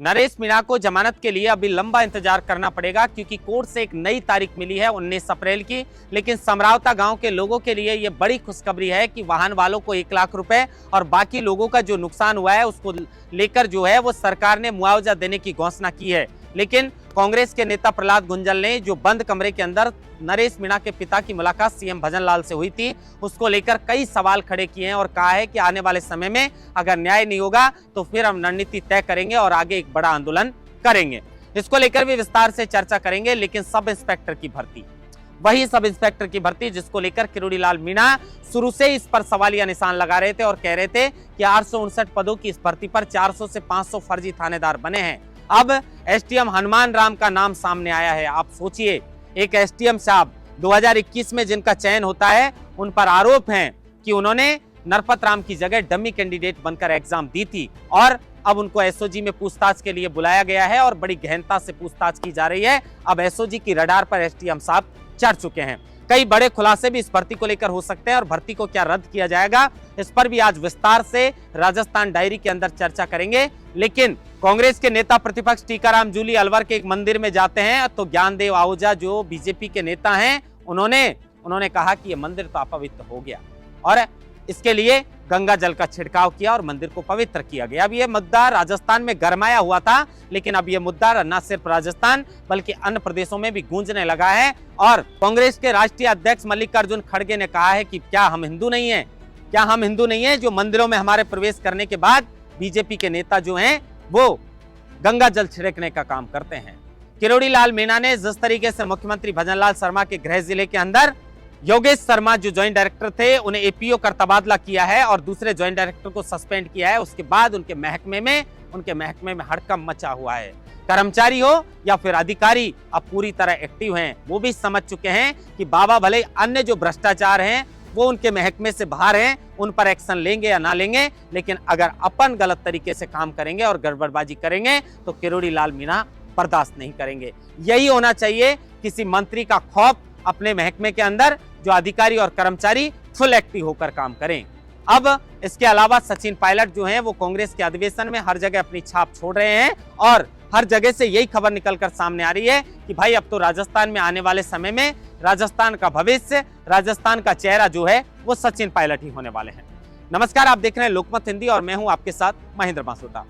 नरेश मीणा को जमानत के लिए अभी लंबा इंतजार करना पड़ेगा, क्योंकि कोर्ट से एक नई तारीख मिली है 19 अप्रैल की। लेकिन समरावता गांव के लोगों के लिए यह बड़ी खुशखबरी है कि वाहन वालों को 1 लाख रुपए और बाकी लोगों का जो नुकसान हुआ है उसको लेकर जो है वो सरकार ने मुआवजा देने की घोषणा की है। लेकिन कांग्रेस के नेता प्रहलाद गुंजल ने जो बंद कमरे के अंदर नरेश मीणा के पिता की मुलाकात सीएम भजनलाल से हुई थी, उसको लेकर कई सवाल खड़े किए हैं और कहा है कि आने वाले समय में अगर न्याय नहीं होगा तो फिर हम रणनीति तय करेंगे और आगे एक बड़ा आंदोलन करेंगे। इसको लेकर भी विस्तार से चर्चा करेंगे। लेकिन सब इंस्पेक्टर की भर्ती, वही सब इंस्पेक्टर की भर्ती जिसको लेकर किरोड़ी लाल मीणा शुरू से इस पर सवालिया निशान लगा रहे थे और कह रहे थे कि 859 पदों की इस भर्ती पर 400 से 500 फर्जी थानेदार बने हैं। अब एसडीएम हनुमान राम का नाम सामने आया है। आप सोचिए, एक एसडीएम साहब 2021 में जिनका चयन होता है, उन पर आरोप हैं कि उन्होंने नरपत राम की जगह डमी कैंडिडेट बनकर एग्जाम दी थी और अब उनको एसओजी में पूछताछ के लिए बुलाया गया है और बड़ी गहनता से पूछताछ की जा रही है। अब एसओजी की रडार पर एसडीएम साहब चढ़ चुके हैं। कई बड़े खुलासे भी इस भर्ती को लेकर हो सकते हैं और भर्ती को क्या रद्द किया जाएगा, इस पर भी आज विस्तार से राजस्थान डायरी के अंदर चर्चा करेंगे। लेकिन कांग्रेस के नेता प्रतिपक्ष टीकाराम जूली अलवर के एक मंदिर में जाते हैं तो ज्ञानदेव आहूजा जो बीजेपी के नेता हैं, उन्होंने कहा कि यह मंदिर तो अपवित्र हो गया और इसके लिए गंगा जल का छिड़काव किया और मंदिर को पवित्र किया गया। अब यह मुद्दा राजस्थान में गरमाया हुआ था, लेकिन अब यह मुद्दा न सिर्फ राजस्थान बल्कि अन्य प्रदेशों में भी गूंजने लगा है। और कांग्रेस के राष्ट्रीय अध्यक्ष मल्लिकार्जुन खड़गे ने कहा है कि क्या हम हिंदू नहीं है, क्या हम हिंदू नहीं है जो मंदिरों में हमारे प्रवेश करने के बाद बीजेपी के नेता जो हैं वो गंगा जल छिड़कने का काम करते हैं। किरोड़ी लाल मीणा ने जिस तरीके से मुख्यमंत्री भजनलाल शर्मा के गृह जिले के अंदर योगेश शर्मा जो ज्वाइंट डायरेक्टर थे उन्हें एपीओ का तबादला किया है और दूसरे ज्वाइंट डायरेक्टर को सस्पेंड किया है, उसके बाद उनके महकमे में हड़कंप मचा हुआ है। कर्मचारी हो या फिर अधिकारी अब पूरी तरह एक्टिव हैं। वो भी समझ चुके हैं कि बाबा भले अन्य जो भ्रष्टाचार हैं वो उनके महकमे से बाहर हैं, उन पर एक्शन लेंगे या ना लेंगे, लेकिन अगर अपन गलत तरीके से काम करेंगे और गड़बड़बाजी करेंगे तो किरोड़ी लाल मीणा बर्दाश्त नहीं करेंगे। यही होना चाहिए, किसी मंत्री का खौफ अपने महकमे के अंदर जो अधिकारी और कर्मचारी फुल एक्टिव होकर काम करें। अब इसके अलावा सचिन पायलट जो हैं वो कांग्रेस के अधिवेशन में हर जगह अपनी छाप छोड़ रहे हैं और हर जगह से यही खबर निकलकर सामने आ रही है कि भाई अब तो राजस्थान में आने वाले समय में राजस्थान का भविष्य, राजस्थान का चेहरा जो है वो सचिन पायलट ही होने वाले हैं। नमस्कार, आप देख रहे हैं लोकमत हिंदी और मैं हूं आपके साथ महेंद्र बांसुटा।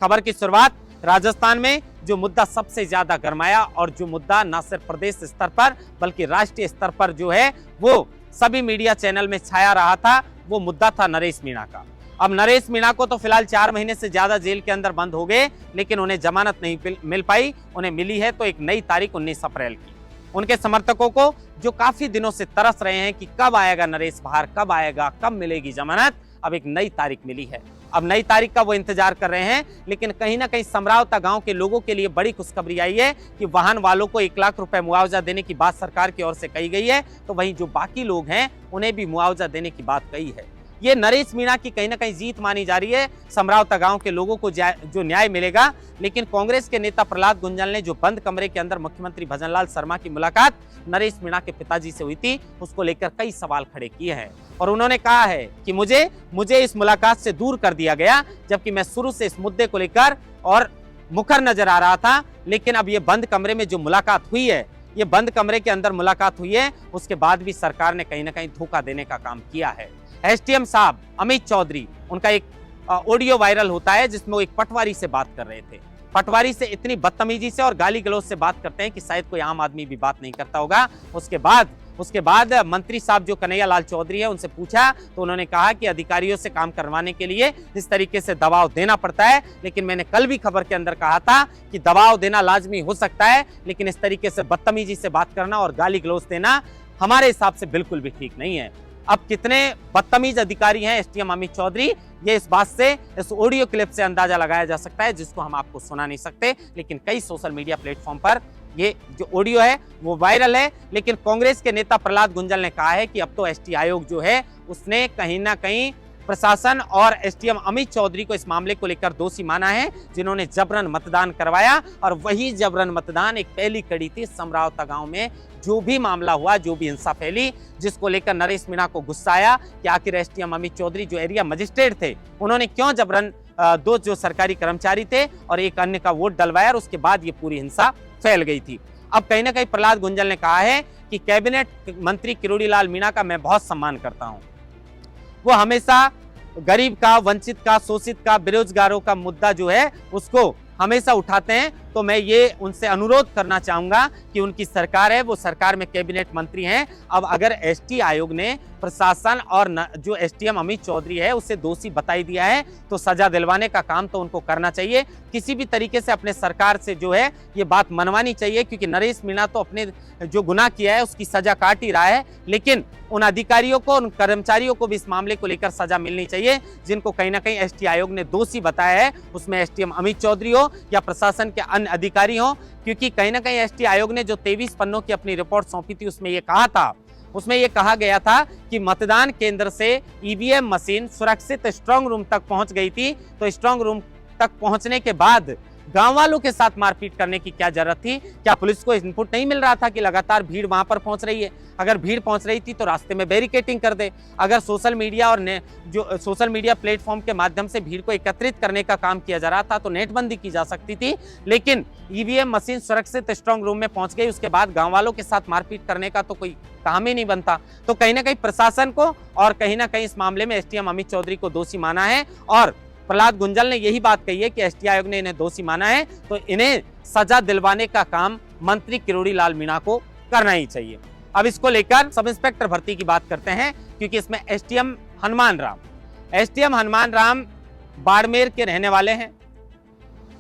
खबर की शुरुआत राजस्थान में जो मुद्दा सबसे ज्यादा गरमाया और जो मुद्दा न सिर्फ प्रदेश स्तर पर बल्कि राष्ट्रीय स्तर पर जो है वो सभी मीडिया चैनल में छाया रहा था, वो मुद्दा था नरेश मीणा का। अब नरेश मीणा को तो फिलहाल 4 महीने से ज्यादा जेल के अंदर बंद हो गए, लेकिन उन्हें जमानत नहीं मिल पाई। उन्हें मिली है तो एक नई तारीख 19 अप्रैल की। उनके समर्थकों को जो काफी दिनों से तरस रहे हैं कि कब आएगा नरेश बाहर, कब आएगा, कब मिलेगी जमानत, अब एक नई तारीख मिली है। अब नई तारीख का वो इंतजार कर रहे हैं। लेकिन कहीं ना कहीं समरावता गांव के लोगों के लिए बड़ी खुशखबरी आई है कि वाहन वालों को 1 लाख रुपए मुआवजा देने की बात सरकार की ओर से कही गई है, तो वहीं जो बाकी लोग हैं उन्हें भी मुआवजा देने की बात कही है। ये नरेश मीणा की कहीं ना कहीं जीत मानी जा रही है। समरावता गांव के लोगों को जो न्याय मिलेगा। लेकिन कांग्रेस के नेता प्रहलाद गुंजल ने जो बंद कमरे के अंदर मुख्यमंत्री भजनलाल शर्मा की मुलाकात नरेश मीणा के पिताजी से हुई थी, उसको लेकर कई सवाल खड़े किए हैं और उन्होंने कहा है कि मुझे इस मुलाकात से दूर कर दिया गया, जबकि मैं शुरू से इस मुद्दे को लेकर और मुखर नजर आ रहा था। लेकिन अब ये बंद कमरे में जो मुलाकात हुई है, ये बंद कमरे के अंदर मुलाकात हुई है, उसके बाद भी सरकार ने कहीं ना कहीं धोखा देने का काम किया है। एसडीएम साहब अमित चौधरी, उनका एक ऑडियो वायरल होता है जिसमें वो एक पटवारी से बात कर रहे थे। पटवारी से इतनी बदतमीजी से और गाली गलौज से बात करते हैं कि शायद कोई आम आदमी भी बात नहीं करता होगा। उसके बाद मंत्री साहब जो कन्हैया लाल चौधरी है उनसे पूछा तो उन्होंने कहा कि अधिकारियों से काम करवाने के लिए इस तरीके से दबाव देना पड़ता है। लेकिन मैंने कल भी खबर के अंदर कहा था कि दबाव देना लाजमी हो सकता है, लेकिन इस तरीके से बदतमीजी से बात करना और गाली गलौज देना हमारे हिसाब से बिल्कुल भी ठीक नहीं है। अब कितने बदतमीज अधिकारी हैं एसडीएम अमित चौधरी, ये इस बात से, इस ऑडियो क्लिप से अंदाजा लगाया जा सकता है, जिसको हम आपको सुना नहीं सकते। लेकिन कई सोशल मीडिया प्लेटफॉर्म पर ये जो ऑडियो है वो वायरल है। लेकिन कांग्रेस के नेता प्रहलाद गुंजल ने कहा है कि अब तो एसटी आयोग जो है उसने कहीं ना कहीं प्रशासन और एसडीएम अमित चौधरी को इस मामले को लेकर दोषी माना है, जिन्होंने जबरन मतदान करवाया। और वही जबरन मतदान एक पहली कड़ी थी समरावता गांव में जो भी मामला हुआ, जो भी हिंसा फैली, जिसको लेकर नरेश मीणा को गुस्सा आया कि आखिर एसडीएम अमित चौधरी जो एरिया मजिस्ट्रेट थे, उन्होंने क्यों जबरन दो जो सरकारी कर्मचारी थे और एक अन्य का वोट डलवाया, और उसके बाद ये पूरी हिंसा फैल गई थी। अब कहीं ना कहीं प्रहलाद गुंजल ने कहा है कि कैबिनेट मंत्री किरोड़ी लाल मीणा का मैं बहुत सम्मान करता हूं। वो हमेशा गरीब का, वंचित का, शोषित का, बेरोजगारों का मुद्दा जो है उसको हमेशा उठाते हैं। तो मैं ये उनसे अनुरोध करना चाहूंगा कि उनकी सरकार है, वो सरकार में कैबिनेट मंत्री हैं। अब अगर एसटी आयोग ने प्रशासन और जो एसडीएम अमित चौधरी है उसे दोषी बताई दिया है, तो सजा दिलवाने का काम तो उनको करना चाहिए। किसी भी तरीके से अपने सरकार से जो है ये बात मनवानी चाहिए, क्योंकि नरेश मीणा तो अपने जो गुनाह किया है उसकी सजा काट ही रहा है, लेकिन उन अधिकारियों को, उन कर्मचारियों को भी इस मामले को लेकर सजा मिलनी चाहिए, जिनको कहीं ना कहीं एसटी आयोग ने दोषी बताया है। उसमें एसडीएम अमित चौधरी हो या प्रशासन के अन्य अधिकारी हो, क्योंकि कहीं ना कहीं एसटी आयोग ने जो 23 पन्नों की अपनी रिपोर्ट सौंपी थी उसमें ये कहा गया था कि मतदान केंद्र से ईवीएम मशीन सुरक्षित स्ट्रांग रूम तक पहुंच गई थी। तो स्ट्रांग रूम तक पहुंचने के बाद गांव वालों के साथ मारपीट करने की क्या जरूरत थी? क्या पुलिस को इनपुट नहीं मिल रहा था कि लगातार भीड़ वहां पर पहुंच रही है? अगर भीड़ पहुंच रही थी तो रास्ते में बैरिकेटिंग कर दे। अगर सोशल मीडिया और जो सोशल मीडिया प्लेटफॉर्म के माध्यम से भीड़ को एकत्रित करने का काम किया जा रहा था तो नेटबंदी की जा सकती थी, लेकिन ईवीएम मशीन सुरक्षित स्ट्रांग रूम में पहुंच गई, उसके बाद गाँव वालों के साथ मारपीट करने का तो कोई काम ही नहीं बनता। तो कहीं ना कहीं प्रशासन को और कहीं ना कहीं इस मामले में एसडीएम अमित चौधरी को दोषी माना है, और प्रहलाद गुंजल ने यही बात कही है कि एसटी आयोग ने इन्हें दोषी माना है, तो इन्हें सजा दिलवाने का काम मंत्री किरोड़ी लाल मीणा को करना ही चाहिए। अब इसको लेकर सब इंस्पेक्टर भर्ती की बात करते हैं, क्योंकि इसमें एसडीएम हनुमान राम बाड़मेर के रहने वाले हैं।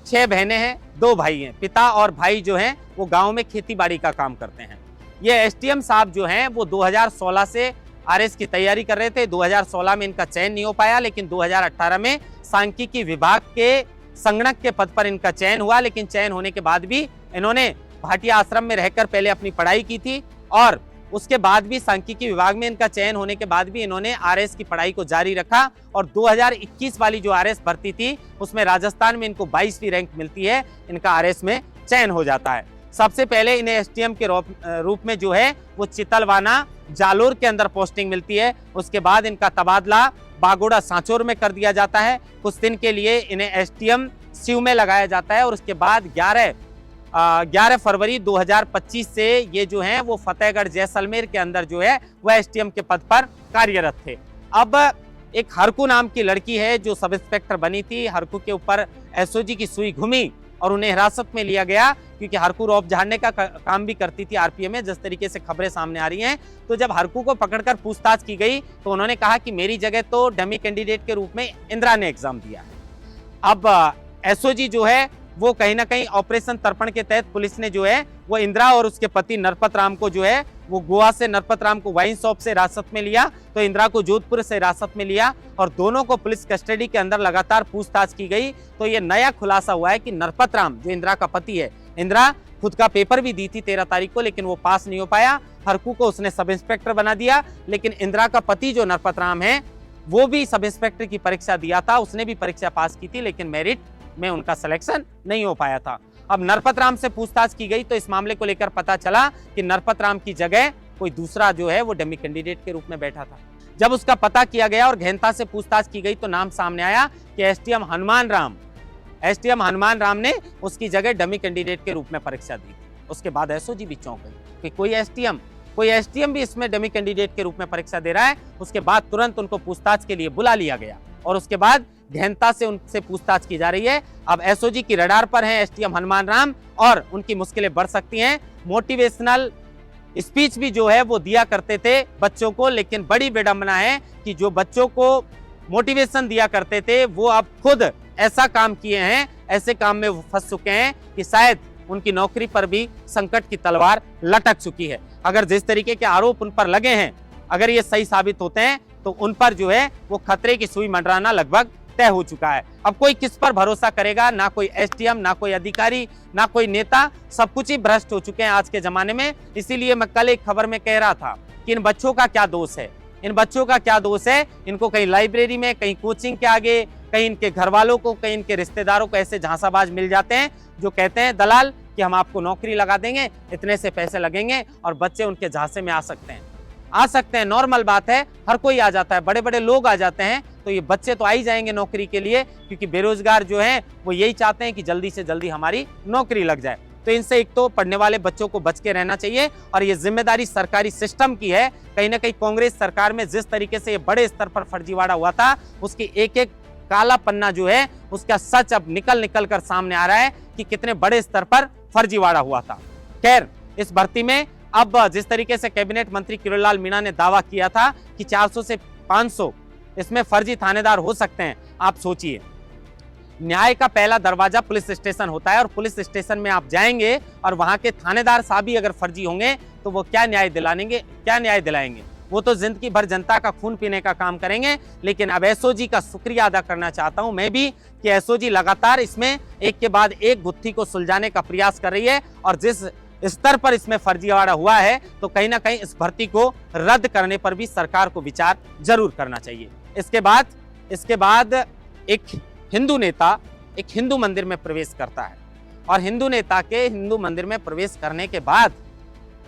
6 बहनें हैं, 2 भाई हैं। पिता और भाई जो हैं वो गांव में खेती बाड़ी का काम करते हैं। ये एसडीएम साहब जो हैं वो 2016 से आरएस की तैयारी कर रहे थे। 2016 में इनका चयन नहीं हो पाया, लेकिन 2018 में सांख्यिकी विभाग के संगणक के पद पर इनका चयन हुआ। लेकिन चयन होने के बाद भी इन्होंने भाटिया आश्रम में रहकर पहले अपनी पढ़ाई की थी, और उसके बाद भी सांख्यिकी विभाग में इनका चयन होने के बाद भी इन्होंने आरएस की पढ़ाई को जारी रखा। और 2021 वाली जो आरएस भर्ती थी उसमें राजस्थान में इनको 22वीं रैंक मिलती है, इनका आरएस में चयन हो जाता है। सबसे पहले इन्हें एसडीएम के रूप में जो है वो चितलवाना जालोर के अंदर पोस्टिंग मिलती है। उसके बाद इनका तबादला बागोड़ा सांचौर में कर दिया जाता है। कुछ दिन के लिए इन्हें एसडीएम सीयू में लगाया जाता है, और उसके बाद 11 फरवरी 2025 से ये जो है वो फतेहगढ़ जैसलमेर के अंदर जो है वह एसडीएम के पद पर कार्यरत थे। अब एक हरकू नाम की लड़की है जो सब इंस्पेक्टर बनी थी। हरकू के ऊपर एसओजी की सुई घुमी और उन्हें हिरासत में लिया गया, क्योंकि हरकू रौब झाड़ने का काम भी करती थी आरपीएफ में, जिस तरीके से खबरें सामने आ रही हैं। तो जब हरकू को पकड़कर पूछताछ की गई तो उन्होंने कहा कि मेरी जगह तो डमी कैंडिडेट के रूप में इंदिरा ने एग्जाम दिया है। अब एसओजी जो है वो कहीं ना कहीं ऑपरेशन तर्पण के तहत पुलिस ने जो है वो इंदिरा और उसके पति नरपत राम को जो है वो गोवा से, नरपत राम को वाइन शॉप से हिरासत में लिया, तो इंदिरा को जोधपुर से हिरासत में लिया, और दोनों को पुलिस कस्टडी के अंदर लगातार पूछताछ की गई। तो ये नया खुलासा हुआ है कि नरपत राम जो इंदिरा का पति है, इंदिरा खुद का पेपर भी दी थी 13 तारीख को, लेकिन वो पास नहीं हो पाया। हरकू को उसने सब इंस्पेक्टर बना दिया, लेकिन इंदिरा का पति जो नरपत राम है वो भी सब इंस्पेक्टर की परीक्षा दिया था, उसने भी परीक्षा पास की थी, लेकिन मेरिट में उनका सिलेक्शन नहीं हो पाया था। अब नरपत राम से पूछताछ की गई तो इस मामले को लेकर पता चला कि नरपत राम की जगह कोई दूसरा जो है वो डमी कैंडिडेट के रूप में बैठा था। जब उसका पता किया गया और गहनता से पूछताछ की गई तो नाम सामने आया कि एसडीएम हनुमान राम ने उसकी जगह डमी कैंडिडेट के रूप में परीक्षा दी। उसके बाद एसओजी भी चौंक गई कि कोई एसडीएम भी इसमें डमी कैंडिडेट के रूप में परीक्षा दे रहा है। उसके बाद तुरंत उनको पूछताछ के लिए बुला लिया गया और उसके बाद गहनता से उनसे पूछताछ की जा रही है। अब एसओजी की रडार पर है एसडीएम हनुमान राम और उनकी मुश्किलें बढ़ सकती हैं। मोटिवेशनल स्पीच भी जो है वो दिया करते थे बच्चों को, लेकिन बड़ी विडंबना है कि जो बच्चों को मोटिवेशन दिया करते थे वो अब खुद ऐसा काम किए हैं, ऐसे काम में फंस चुके हैं कि शायद उनकी नौकरी पर भी संकट की तलवार लटक चुकी है। अगर जिस तरीके के आरोप उन पर लगे हैं, अगर ये सही साबित होते हैं तो उन पर जो है वो खतरे की सुई मंडराना लगभग तय हो चुका है। अब कोई किस पर भरोसा करेगा? ना कोई एसडीएम, ना कोई अधिकारी, ना कोई नेता, सब कुछ ही भ्रष्ट हो चुके हैं आज के जमाने में। इसीलिए मैं कल एक खबर में कह रहा था कि इन बच्चों का क्या दोष है। इन बच्चों का क्या दोष है? इनको कहीं लाइब्रेरी में, कहीं कोचिंग के आगे, कहीं इनके घर वालों को, कहीं इनके रिश्तेदारों को ऐसे झांसाबाज मिल जाते हैं जो कहते हैं दलाल कि हम आपको नौकरी लगा देंगे, इतने से पैसे लगेंगे और बच्चे उनके झांसे में आ सकते हैं। नॉर्मल बात है, हर कोई आ जाता है, बड़े बड़े लोग आ जाते हैं, तो ये बच्चे तो आ ही जाएंगे नौकरी के लिए, क्योंकि बेरोजगार जो हैं वो यही चाहते हैं कि जल्दी से जल्दी हमारी नौकरी लग जाए। तो इनसे एक तो पढ़ने वाले बच्चों को बच के रहना चाहिए और ये जिम्मेदारी सरकारी सिस्टम की है। कहीं ना कहीं कांग्रेस सरकार में जिस तरीके से ये बड़े स्तर पर फर्जीवाड़ा हुआ था, उसकी एक एक काला पन्ना जो है उसका सच अब निकल कर सामने आ रहा है कि कितने बड़े स्तर पर फर्जीवाड़ा हुआ था। खैर, इस भर्ती में अब जिस तरीके से कैबिनेट मंत्री किरोड़ीलाल मीणा ने दावा किया था कि 400 से 500 इसमें फर्जी थानेदार हो सकते हैं, आप सोचिए, न्याय का पहला दरवाजा पुलिस स्टेशन होता है और पुलिस स्टेशन में आप जाएंगे और वहां के थानेदार साहब भी अगर फर्जी होंगे तो वो क्या न्याय दिलाएंगे? वो तो जिंदगी भर जनता का खून पीने का काम करेंगे। लेकिन अब एसओजी का शुक्रिया अदा करना चाहता हूं मैं भी कि एसओजी लगातार इसमें एक के बाद एक गुत्थी को सुलझाने का प्रयास कर रही है और जिस स्तर पर इसमें फर्जीवाड़ा हुआ है तो कहीं ना कहीं इस भर्ती को रद्द करने पर भी सरकार को विचार जरूर करना चाहिए। इसके बाद एक हिंदू नेता एक हिंदू मंदिर में प्रवेश करता है और हिंदू नेता के हिंदू मंदिर में प्रवेश करने के बाद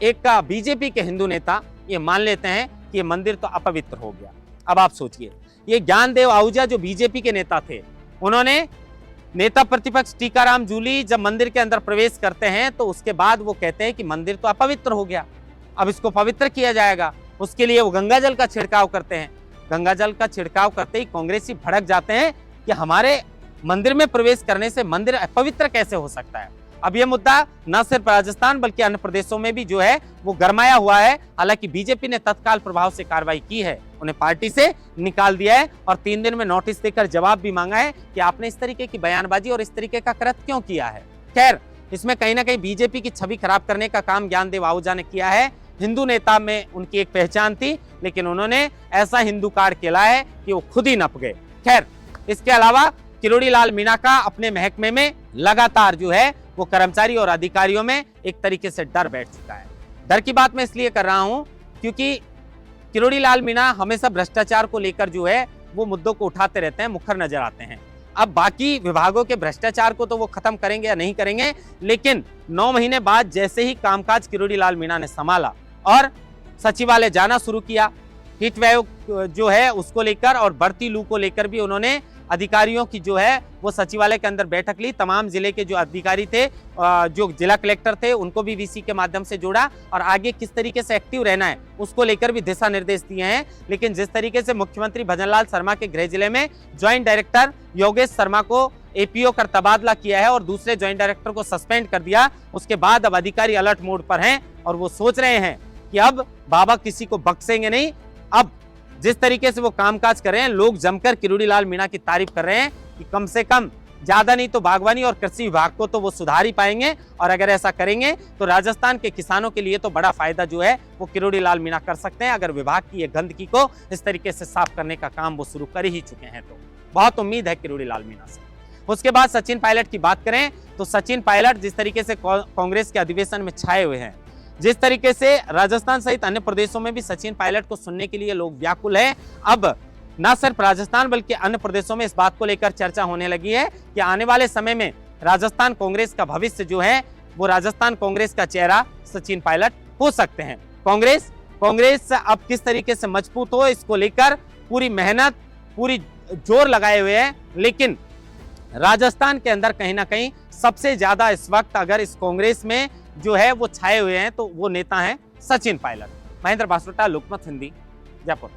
एक बीजेपी के हिंदू नेता ये मान लेते हैं कि ये मंदिर तो अपवित्र हो गया। अब आप सोचिए, ये ज्ञानदेव आहूजा जो बीजेपी के नेता थे, उन्होंने नेता प्रतिपक्ष टीकाराम जूली जब मंदिर के अंदर प्रवेश करते हैं तो उसके बाद वो कहते हैं कि मंदिर तो अपवित्र हो गया, अब इसको पवित्र किया जाएगा। उसके लिए वो गंगा जल का छिड़काव करते हैं। गंगा जल का छिड़काव करते ही कांग्रेसी भड़क जाते हैं कि हमारे मंदिर में प्रवेश करने से मंदिर अपवित्र कैसे हो सकता है। अब यह मुद्दा न सिर्फ राजस्थान बल्कि अन्य प्रदेशों में भी जो है वो गरमाया हुआ है। हालांकि बीजेपी ने तत्काल प्रभाव से कार्रवाई की है, उन्हें पार्टी से निकाल दिया है और 3 दिन में नोटिस देकर जवाब भी मांगा है कि आपने इस तरीके की बयानबाजी और इस तरीके का कृत्य क्यों किया है। खैर, इसमें कहीं ना कहीं बीजेपी की छवि खराब करने का काम ज्ञानदेव आहूजा ने किया है। हिंदू नेता में उनकी एक पहचान थी, लेकिन उन्होंने ऐसा हिंदू कार्ड खेला है कि वो खुद ही नप गए। खैर, इसके अलावा किरोड़ीलाल मीणा का अपने महकमे में लगातार जो है वो कर्मचारी और अधिकारियों में एक तरीके से डर बैठ चुका है। डर की बात मैं इसलिए कर रहा हूं क्योंकि किरोड़ीलाल मीणा हमेशा भ्रष्टाचार को लेकर जो है वो मुद्दों को उठाते रहते हैं, मुखर नजर आते हैं। अब बाकी विभागों के भ्रष्टाचार को तो वो खत्म करेंगे या नहीं करेंगे, लेकिन 9 महीने बाद जैसे ही कामकाज किरोड़ीलाल मीणा ने संभाला और सचिवालय जाना शुरू किया, हीट वेव जो है उसको लेकर और बढ़ती लू को लेकर भी उन्होंने अधिकारियों की जो है वो सचिवालय के अंदर बैठक ली। तमाम जिले के जो अधिकारी थे, जो जिला कलेक्टर थे, उनको भी वीसी के माध्यम से जोड़ा और आगे किस तरीके से एक्टिव रहना है उसको लेकर भी दिशा निर्देश दिए हैं। लेकिन जिस तरीके से मुख्यमंत्री भजनलाल शर्मा के गृह जिले में ज्वाइंट डायरेक्टर योगेश शर्मा को एपीओ का तबादला किया है और दूसरे ज्वाइंट डायरेक्टर को सस्पेंड कर दिया, उसके बाद अब अधिकारी अलर्ट मोड पर हैं और वो सोच रहे हैं कि अब बाबा किसी को बख्शेंगे नहीं। अब जिस तरीके से वो कामकाज कर रहे हैं, लोग जमकर किरोड़ीलाल मीणा की तारीफ कर रहे हैं कि कम से कम ज्यादा नहीं तो बागवानी और कृषि विभाग को तो वो सुधार ही पाएंगे और अगर ऐसा करेंगे तो राजस्थान के किसानों के लिए तो बड़ा फायदा जो है वो किरोड़ीलाल मीणा कर सकते हैं। अगर विभाग की ये गंदगी को इस तरीके से साफ करने का काम वो शुरू कर ही चुके हैं तो बहुत उम्मीद है किरोड़ीलाल मीणा से। उसके बाद सचिन पायलट की बात करें तो सचिन पायलट जिस तरीके से कांग्रेस के अधिवेशन में छाए हुए हैं, जिस तरीके से राजस्थान सहित अन्य प्रदेशों में भी सचिन पायलट को सुनने के लिए लोग व्याकुल हैं। अब न सिर्फ राजस्थान बल्कि अन्य प्रदेशों में इस बात को लेकर चर्चा होने लगी है कि आने वाले समय में राजस्थान कांग्रेस का भविष्य जो है वो राजस्थान कांग्रेस का चेहरा सचिन पायलट हो सकते हैं। कांग्रेस अब किस तरीके से मजबूत हो इसको लेकर पूरी मेहनत, पूरी जोर लगाए हुए है। लेकिन राजस्थान के अंदर कहीं ना कहीं सबसे ज्यादा इस वक्त अगर इस कांग्रेस में जो है वो छाए हुए हैं तो वो नेता हैं सचिन पायलट। महेंद्र बासुटा, लोकमत हिंदी, जयपुर।